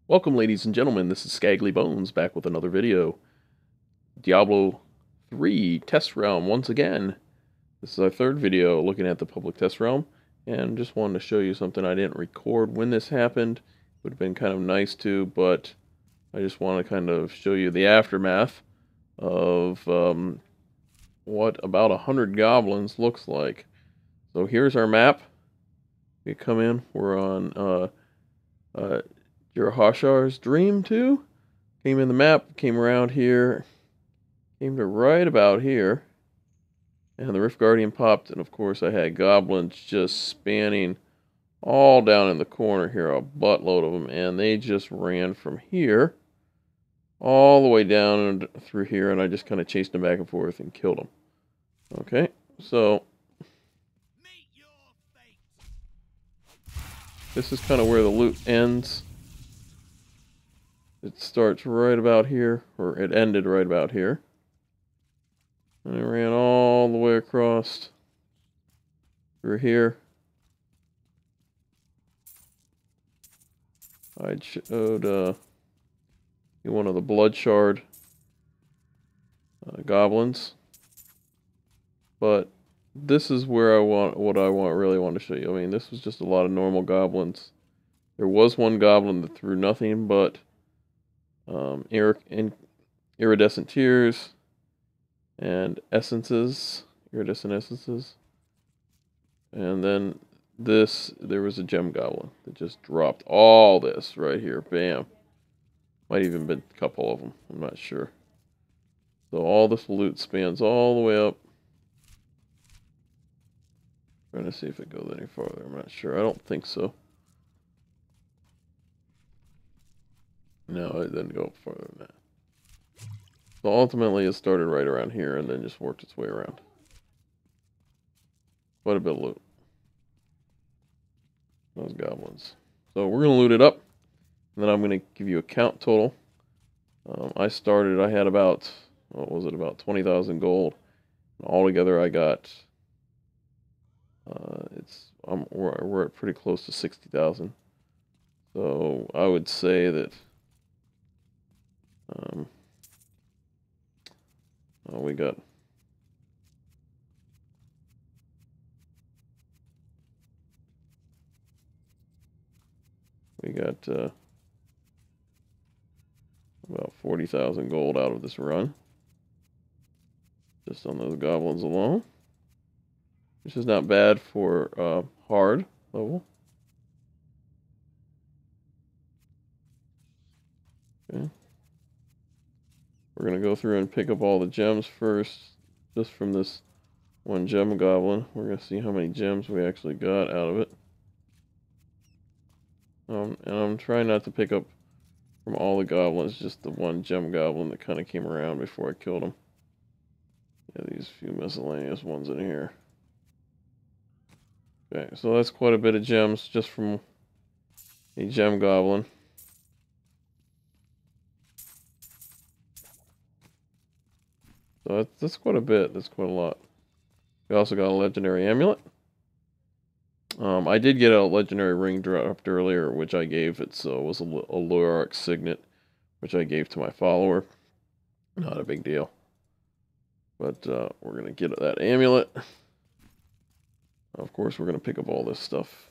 Welcome, ladies and gentlemen, this is Skaggly Bones back with another video. Diablo 3 Test Realm once again. This is our third video looking at the public test realm, and just wanted to show you something I didn't record when this happened. Would have been kind of nice to, but I just want to kind of show you the aftermath of what about 100 goblins looks like. So here's our map. We come in, we're on Hashar's Dream 2. Came in the map, came around here, came to right about here, and the Rift Guardian popped, and of course I had goblins just spanning all down in the corner here, a buttload of them, and they just ran from here all the way down and through here, and I just kind of chased them back and forth and killed them. Okay, so this is kind of where the loot ends. It starts right about here, or it ended right about here. And it ran all the way across through here. I showed one of the blood shard goblins. But this is where really want to show you. I mean, this was just a lot of normal goblins. There was one goblin that threw nothing but iridescent tears and iridescent essences. And then there was a gem goblin that just dropped all this right here. Bam. Might even been a couple of them. I'm not sure. So all this loot spans all the way up. Trying to see if it goes any farther. I'm not sure. I don't think so. No, it didn't go farther than that. So ultimately it started right around here and then just worked its way around. Quite a bit of loot. Those goblins. So we're going to loot it up. And then I'm going to give you a count total. I had about, what was it, about 20,000 gold. And altogether I got, we're at pretty close to 60,000. So I would say that we got about 40,000 gold out of this run, just on those goblins alone, which is not bad for hard level. Okay. We're going to go through and pick up all the gems first, just from this one gem goblin. We're going to see how many gems we actually got out of it. And I'm trying not to pick up from all the goblins, just the one gem goblin that kind of came around before I killed him. Yeah, these few miscellaneous ones in here. Okay, so that's quite a bit of gems just from a gem goblin. So that's quite a bit. That's quite a lot. We also got a legendary amulet. I did get a legendary ring dropped earlier, which I gave it, so it was a Loyarch signet, which I gave to my follower. Not a big deal. But we're going to get that amulet. Of course, we're going to pick up all this stuff.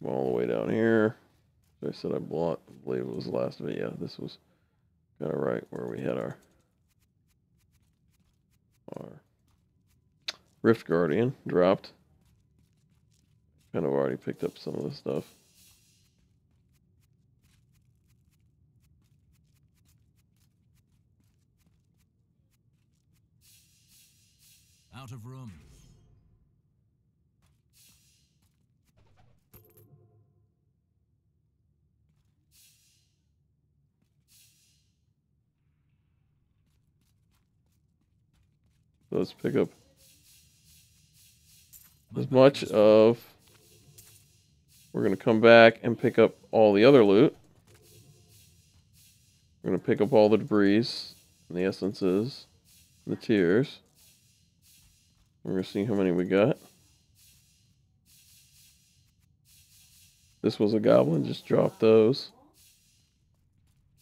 All the way down here. As I said, I believe it was the last of it. Yeah, this was kind of right where we had our Rift Guardian dropped. Kind of already picked up some of the stuff. Out of room. So let's pick up as much of. We're going to come back and pick up all the other loot. We're going to pick up all the debris and the essences and the tears. We're going to see how many we got. This was a goblin, just drop those.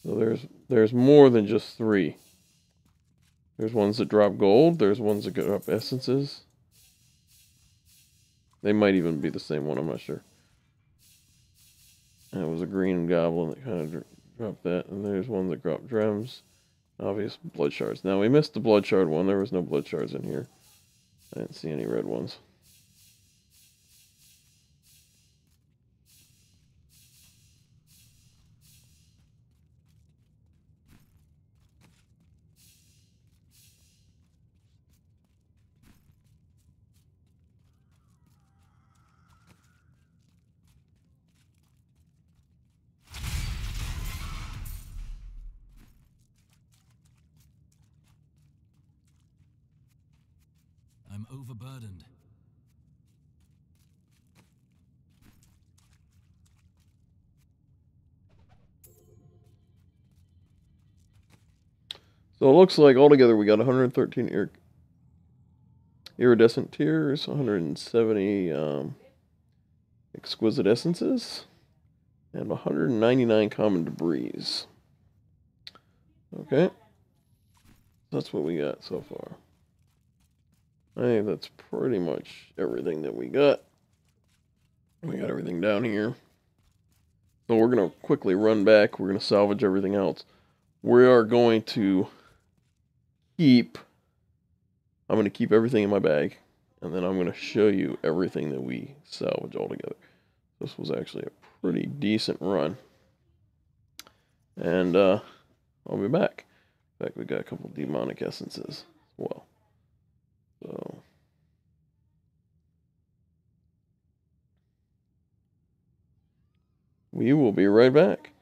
So there's more than just 3. There's ones that drop gold, there's ones that drop essences. They might even be the same one, I'm not sure. And it was a green goblin that kind of dropped that. And there's one that dropped gems. Obvious blood shards. Now we missed the blood shard one. There was no blood shards in here. I didn't see any red ones. I'm overburdened. So it looks like altogether we got 113 iridescent tears, 170 exquisite essences, and 199 common debris. Okay. That's what we got so far. I think that's pretty much everything that we got. We got everything down here. So we're going to quickly run back. We're going to salvage everything else. We are going to I'm going to keep everything in my bag. And then I'm going to show you everything that we salvage all together. This was actually a pretty decent run. And I'll be back. In fact, we got a couple demonic essences as well. So we will be right back.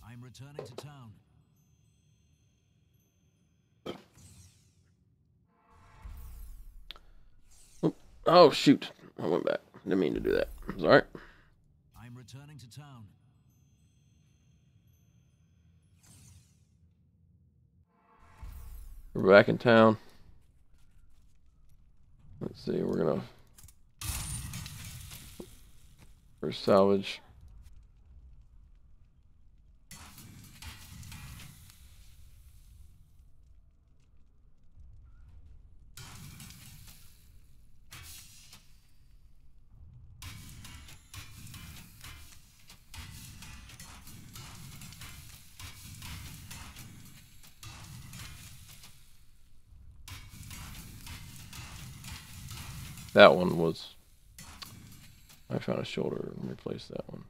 I'm returning to town. Oh, shoot. I went back. Didn't mean to do that. Sorry. I'm returning to town. We're back in town. Let's see. We're going to first salvage. That one was... I found a shoulder and replaced that one.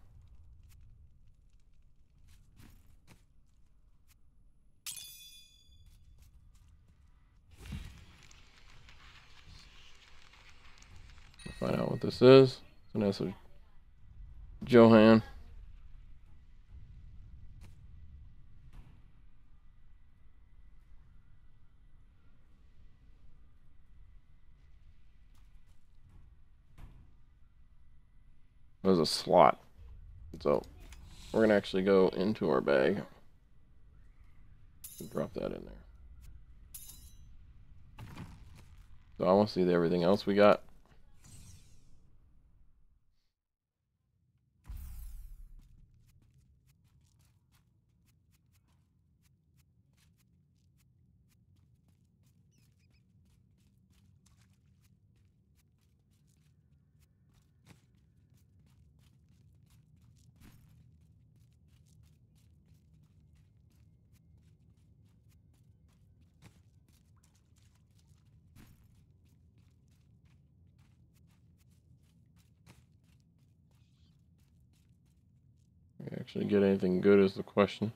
Find out what this is. And that's a Johan. It was a slot. So we're going to actually go into our bag and drop that in there. So I want to see everything else we got. We actually get anything good is the question.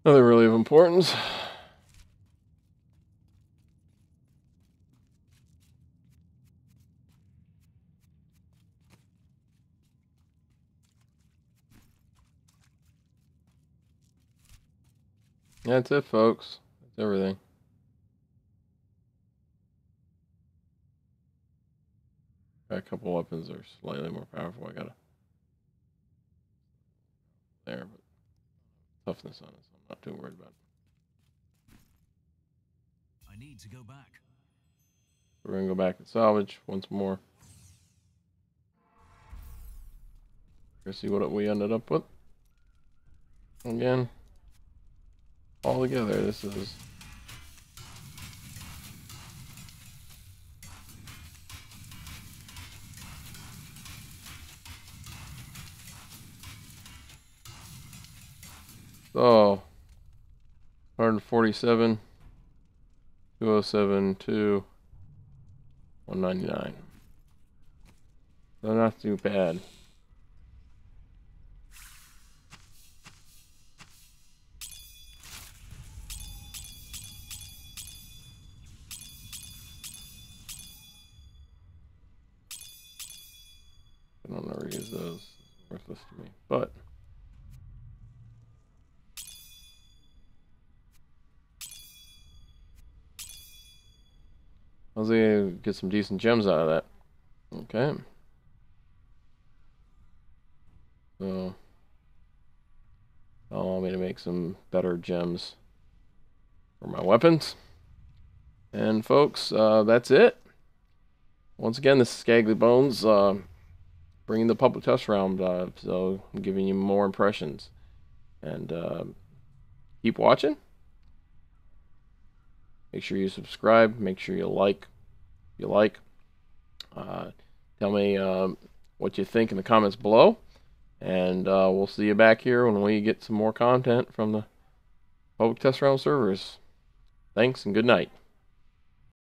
Nothing really of importance. That's it, folks. That's everything. Got a couple weapons that are slightly more powerful. I got there, but toughness on it, so I'm not too worried about it. I need to go back. We're going to go back and salvage once more. Let's see what we ended up with. Again, all together, this is... So, 147, 207, 2, 199. So not too bad. I don't ever use those. It's worthless to me. But I was able to get some decent gems out of that. Okay. So that'll allow me to make some better gems for my weapons. And folks, that's it. Once again, this is Scagly Bones, bringing the public test round, so I'm giving you more impressions. And keep watching. Make sure you subscribe. Make sure you like. If you like, tell me what you think in the comments below. And we'll see you back here when we get some more content from the public test round servers. Thanks and good night.